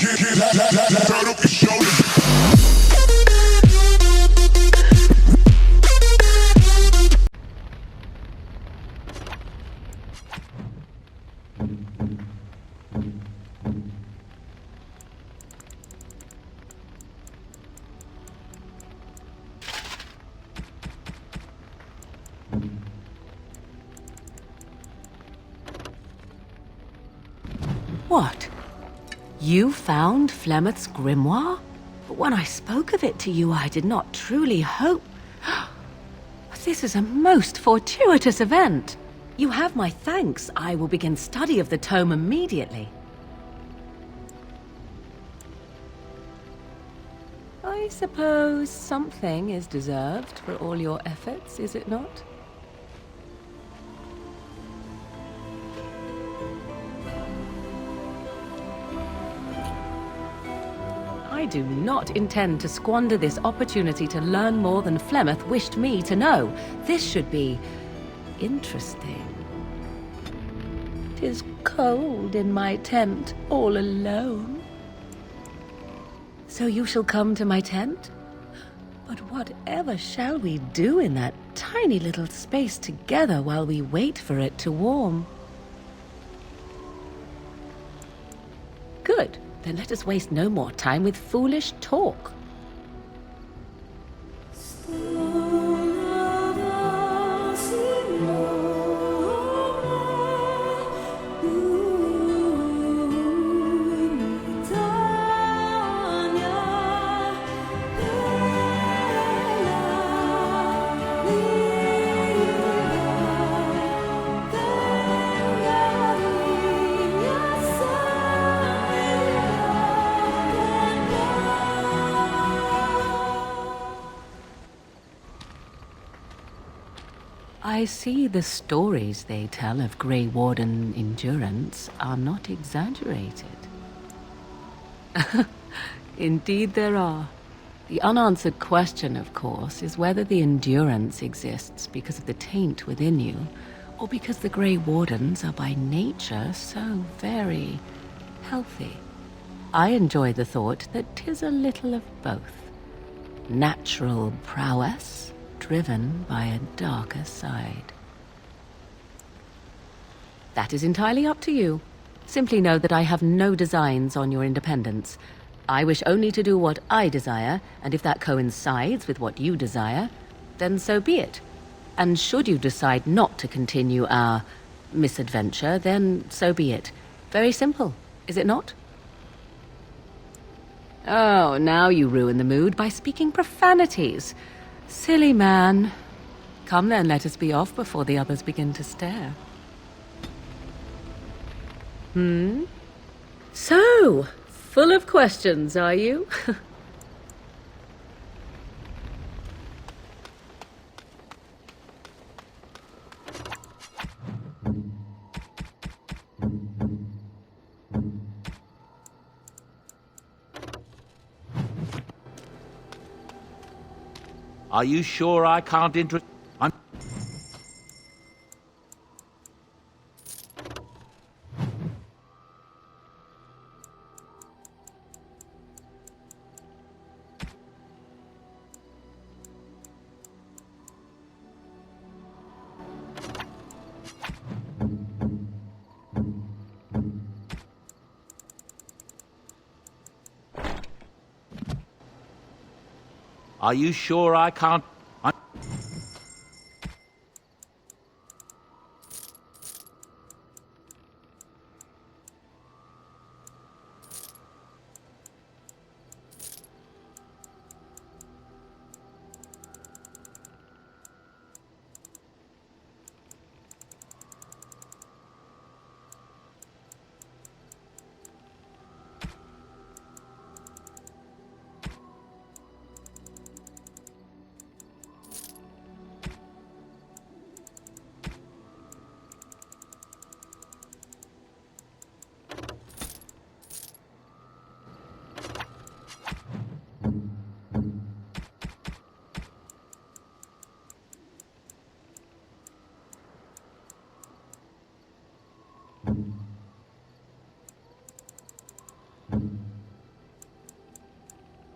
Turn up your shoulders. What? You found Flemeth's grimoire? But when I spoke of it to you, I did not truly hope... This is a most fortuitous event. You have my thanks. I will begin study of the tome immediately. I suppose something is deserved for all your efforts, is it not? I do not intend to squander this opportunity to learn more than Flemeth wished me to know. This should be interesting. 'Tis cold in my tent, all alone. So you shall come to my tent? But whatever shall we do in that tiny little space together while we wait for it to warm? Good. Then let us waste no more time with foolish talk. I see the stories they tell of Grey Warden endurance are not exaggerated. Indeed there are. The unanswered question, of course, is whether the endurance exists because of the taint within you, or because the Grey Wardens are by nature so very healthy. I enjoy the thought that 'tis a little of both. Natural prowess, driven by a darker side. That is entirely up to you. Simply know that I have no designs on your independence. I wish only to do what I desire, and if that coincides with what you desire, then so be it. And should you decide not to continue our misadventure, then so be it. Very simple, is it not? Oh, now you ruin the mood by speaking profanities. Silly man. Come then, let us be off before the others begin to stare. So, full of questions, are you? Are you sure I can't interest... I'm... Are you sure I can't... I'm...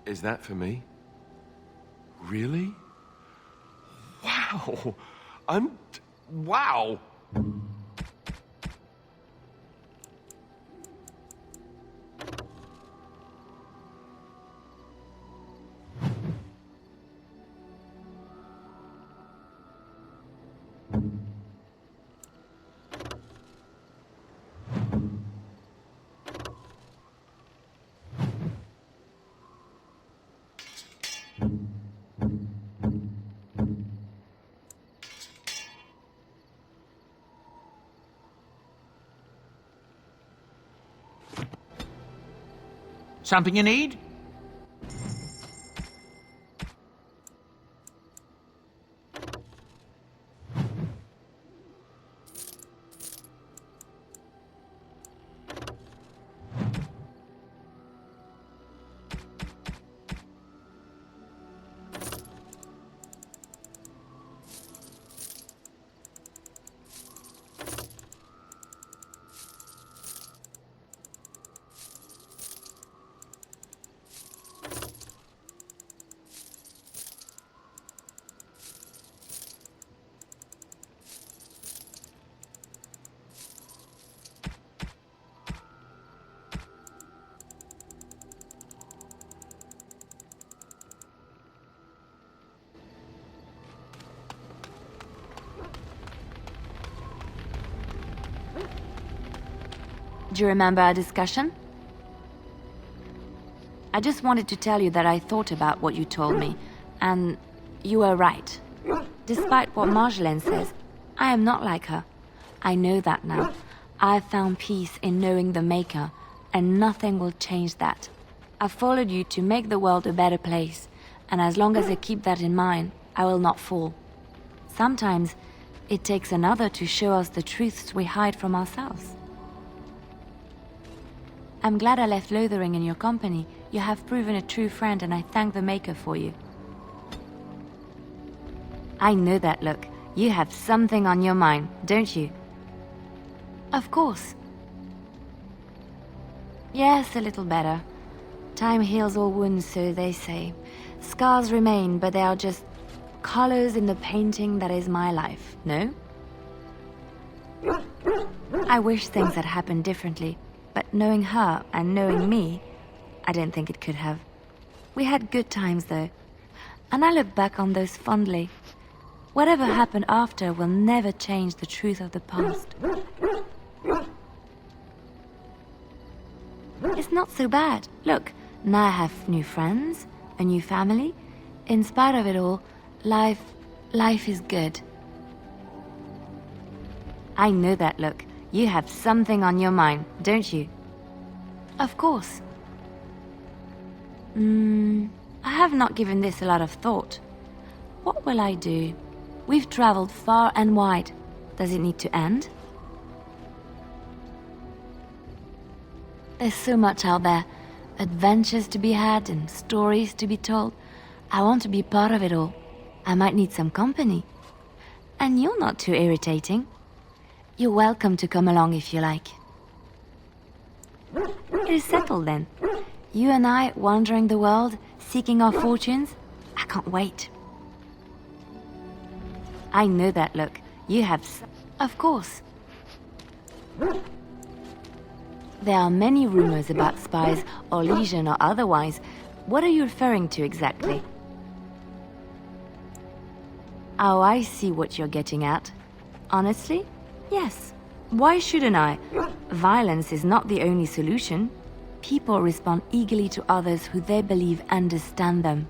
Is that for me? Really? Wow! Wow! Something you need? Do you remember our discussion? I just wanted to tell you that I thought about what you told me, and you were right. Despite what Marjolaine says, I am not like her. I know that now. I've found peace in knowing the Maker, and nothing will change that. I've followed you to make the world a better place, and as long as I keep that in mind, I will not fall. Sometimes, it takes another to show us the truths we hide from ourselves. I'm glad I left Lothering in your company. You have proven a true friend, and I thank the Maker for you. I know that look. You have something on your mind, don't you? Of course. Yes, a little better. Time heals all wounds, so they say. Scars remain, but they are just colors in the painting that is my life, no? I wish things had happened differently. But knowing her and knowing me, I don't think it could have. We had good times, though. And I look back on those fondly. Whatever happened after will never change the truth of the past. It's not so bad. Look, now I have new friends, a new family. In spite of it all, life is good. I know that look. You have something on your mind, don't you? Of course. I have not given this a lot of thought. What will I do? We've traveled far and wide. Does it need to end? There's so much out there. Adventures to be had and stories to be told. I want to be part of it all. I might need some company. And you're not too irritating. You're welcome to come along if you like. It is settled then. You and I wandering the world, seeking our fortunes. I can't wait. I know that look. You have Of course. There are many rumors about spies, or legion or otherwise. What are you referring to exactly? Oh, I see what you're getting at. Honestly? Yes. Why shouldn't I? Violence is not the only solution. People respond eagerly to others who they believe understand them.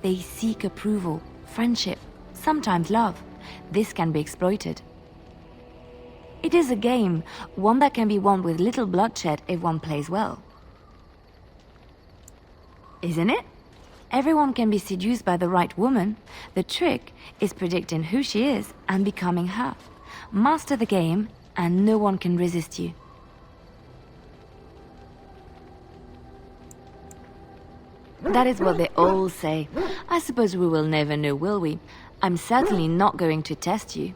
They seek approval, friendship, sometimes love. This can be exploited. It is a game, one that can be won with little bloodshed if one plays well. Isn't it? Everyone can be seduced by the right woman. The trick is predicting who she is and becoming her. Master the game, and no one can resist you. That is what they all say. I suppose we will never know, will we? I'm certainly not going to test you.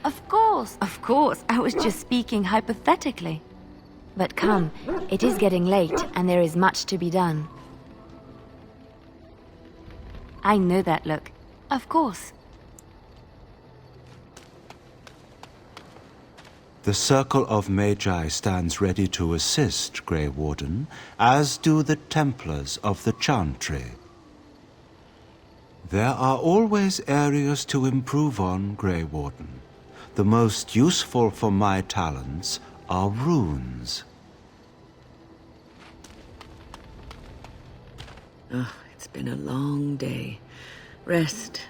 Of course, I was just speaking hypothetically. But come, it is getting late, and there is much to be done. I know that look. Of course. The Circle of Magi stands ready to assist, Grey Warden, as do the Templars of the Chantry. There are always areas to improve on, Grey Warden. The most useful for my talents are runes. Oh, it's been a long day. Rest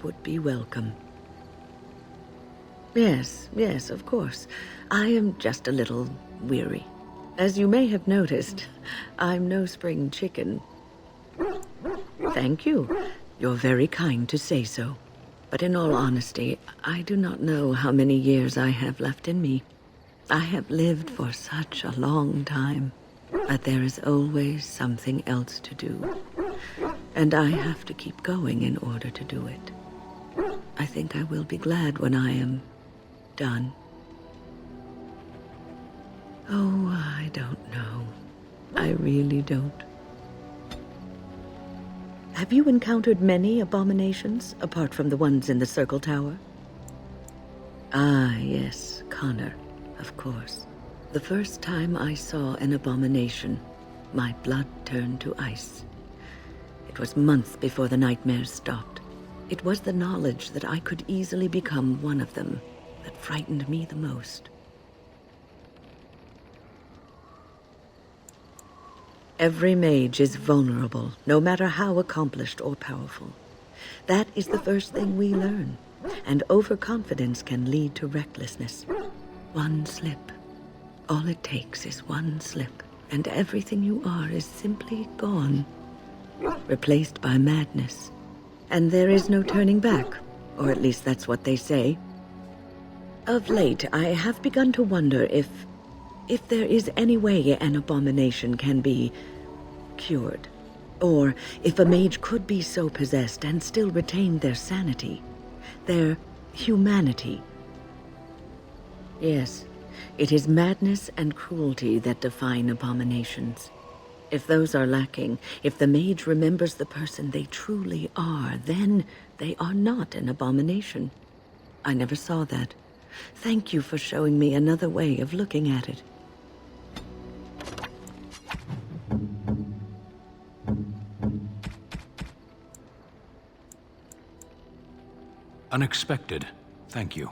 would be welcome. Yes, of course. I am just a little weary. As you may have noticed, I'm no spring chicken. Thank you. You're very kind to say so. But in all honesty, I do not know how many years I have left in me. I have lived for such a long time, but there is always something else to do. And I have to keep going in order to do it. I think I will be glad when I am done. Oh, I don't know. I really don't. Have you encountered many abominations, apart from the ones in the Circle Tower? Ah, yes, Connor, of course. The first time I saw an abomination, my blood turned to ice. It was months before the nightmares stopped. It was the knowledge that I could easily become one of them that frightened me the most. Every mage is vulnerable, no matter how accomplished or powerful. That is the first thing we learn, and overconfidence can lead to recklessness. One slip. All it takes is one slip, and everything you are is simply gone, replaced by madness. And there is no turning back, or at least that's what they say. Of late, I have begun to wonder if there is any way an abomination can be cured, or if a mage could be so possessed and still retain their sanity, their humanity. Yes, it is madness and cruelty that define abominations. If those are lacking, if the mage remembers the person they truly are, then they are not an abomination. I never saw that. Thank you for showing me another way of looking at it. Unexpected. Thank you.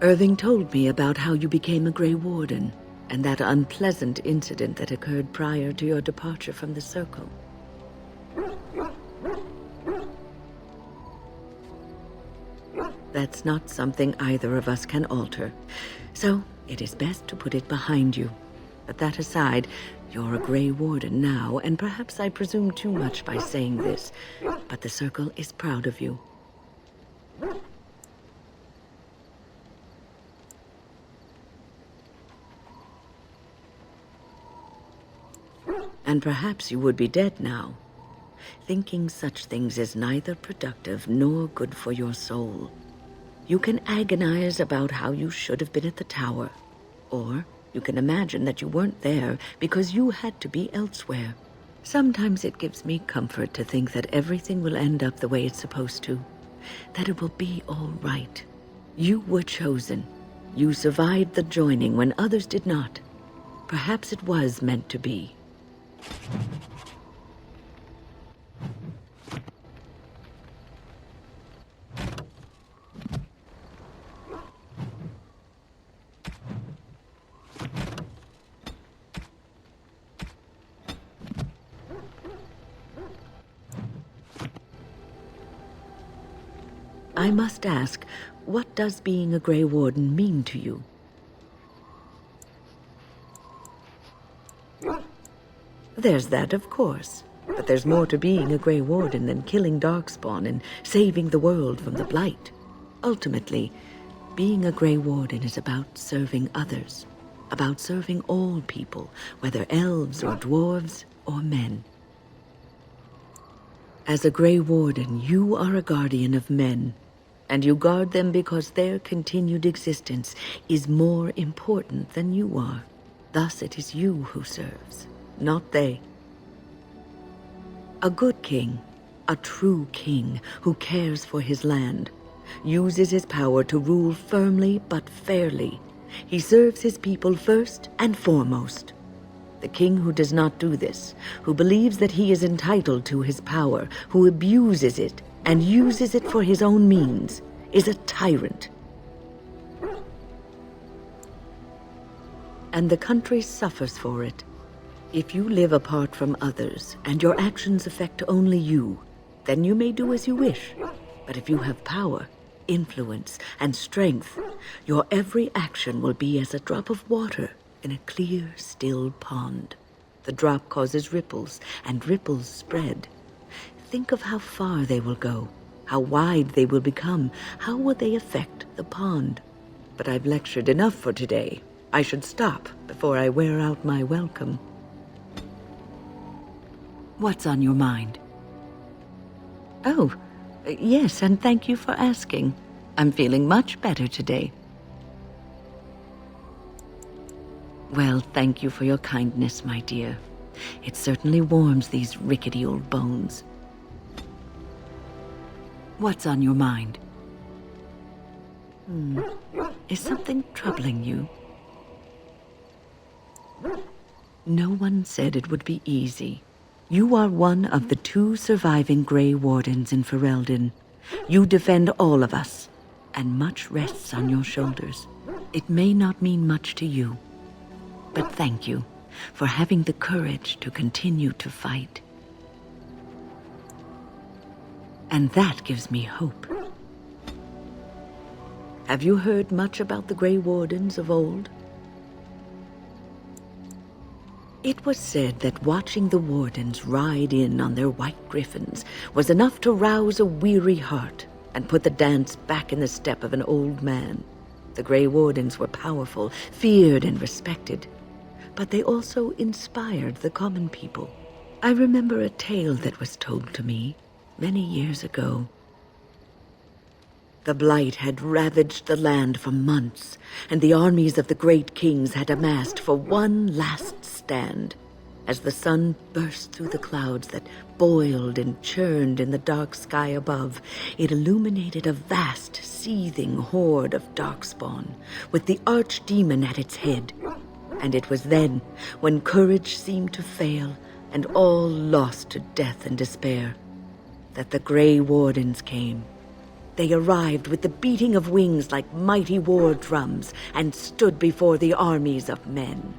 Irving told me about how you became a Grey Warden, and that unpleasant incident that occurred prior to your departure from the Circle. That's not something either of us can alter, so it is best to put it behind you. But that aside, you're a Grey Warden now, and perhaps I presume too much by saying this, but the Circle is proud of you. And perhaps you would be dead now. Thinking such things is neither productive nor good for your soul. You can agonize about how you should have been at the tower, or you can imagine that you weren't there because you had to be elsewhere. Sometimes it gives me comfort to think that everything will end up the way it's supposed to, that it will be all right. You were chosen. You survived the joining when others did not. Perhaps it was meant to be. I must ask, what does being a Grey Warden mean to you? There's that, of course. But there's more to being a Grey Warden than killing Darkspawn and saving the world from the Blight. Ultimately, being a Grey Warden is about serving others, about serving all people, whether elves or dwarves or men. As a Grey Warden, you are a guardian of men. and you guard them because their continued existence is more important than you are. Thus it is you who serves, not they. A good king, a true king who cares for his land, uses his power to rule firmly but fairly. He serves his people first and foremost. The king who does not do this, who believes that he is entitled to his power, who abuses it and uses it for his own means, is a tyrant. And the country suffers for it. If you live apart from others, and your actions affect only you, then you may do as you wish. But if you have power, influence, and strength, your every action will be as a drop of water in a clear, still pond. The drop causes ripples, and ripples spread. Think of how far they will go, how wide they will become, how will they affect the pond. But I've lectured enough for today. I should stop before I wear out my welcome. What's on your mind? Oh, yes, and thank you for asking. I'm feeling much better today. Well, thank you for your kindness, my dear. It certainly warms these rickety old bones. What's on your mind? Is something troubling you? No one said it would be easy. You are one of the 2 surviving Grey Wardens in Ferelden. You defend all of us, and much rests on your shoulders. It may not mean much to you, but thank you for having the courage to continue to fight. And that gives me hope. Have you heard much about the Grey Wardens of old? It was said that watching the Wardens ride in on their white griffins was enough to rouse a weary heart and put the dance back in the step of an old man. The Grey Wardens were powerful, feared and respected, but they also inspired the common people. I remember a tale that was told to me many years ago. The blight had ravaged the land for months, and the armies of the great kings had amassed for one last stand. As the sun burst through the clouds that boiled and churned in the dark sky above, it illuminated a vast, seething horde of darkspawn, with the archdemon at its head. And it was then, when courage seemed to fail, and all lost to death and despair, that the Grey Wardens came. They arrived with the beating of wings like mighty war drums and stood before the armies of men.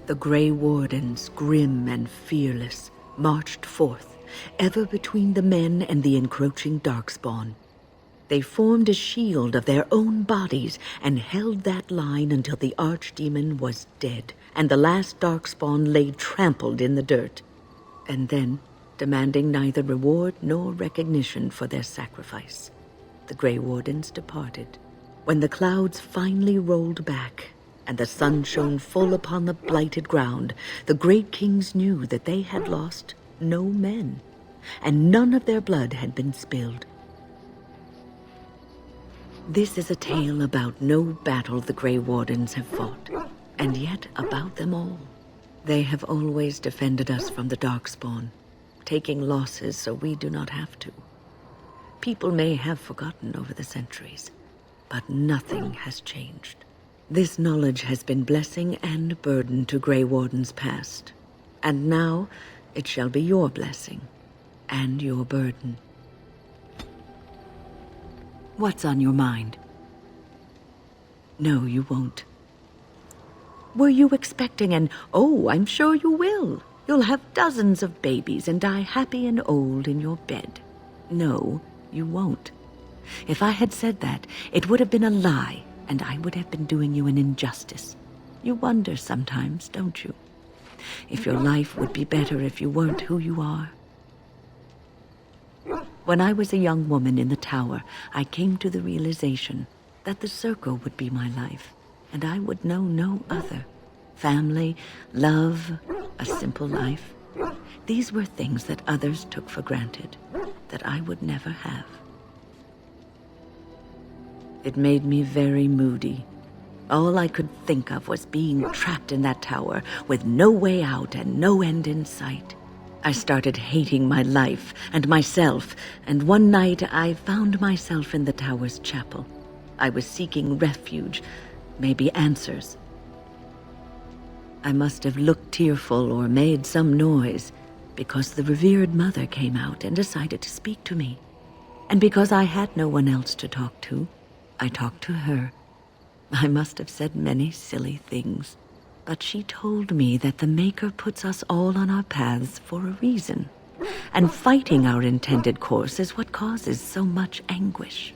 The Grey Wardens, grim and fearless, marched forth, ever between the men and the encroaching darkspawn. They formed a shield of their own bodies and held that line until the archdemon was dead and the last darkspawn lay trampled in the dirt. And then, demanding neither reward nor recognition for their sacrifice, the Grey Wardens departed. When the clouds finally rolled back and the sun shone full upon the blighted ground, the great kings knew that they had lost no men, and none of their blood had been spilled. This is a tale about no battle the Grey Wardens have fought, and yet about them all. They have always defended us from the Darkspawn, taking losses so we do not have to. People may have forgotten over the centuries, but nothing has changed. This knowledge has been blessing and burden to Grey Wardens past, and now it shall be your blessing and your burden. What's on your mind? No, you won't. Were you expecting an, "Oh, I'm sure you will. You'll have dozens of babies and die happy and old in your bed"? No, you won't. If I had said that, it would have been a lie, and I would have been doing you an injustice. You wonder sometimes, don't you? If your life would be better if you weren't who you are. When I was a young woman in the tower, I came to the realization that the circle would be my life, and I would know no other. Family, love, a simple life. These were things that others took for granted. that I would never have. It made me very moody. All I could think of was being trapped in that tower with no way out and no end in sight. I started hating my life and myself, and one night I found myself in the tower's chapel. I was seeking refuge, maybe answers. I must have looked tearful or made some noise, because the revered mother came out and decided to speak to me. And because I had no one else to talk to, I talked to her. I must have said many silly things, but she told me that the Maker puts us all on our paths for a reason, and fighting our intended course is what causes so much anguish.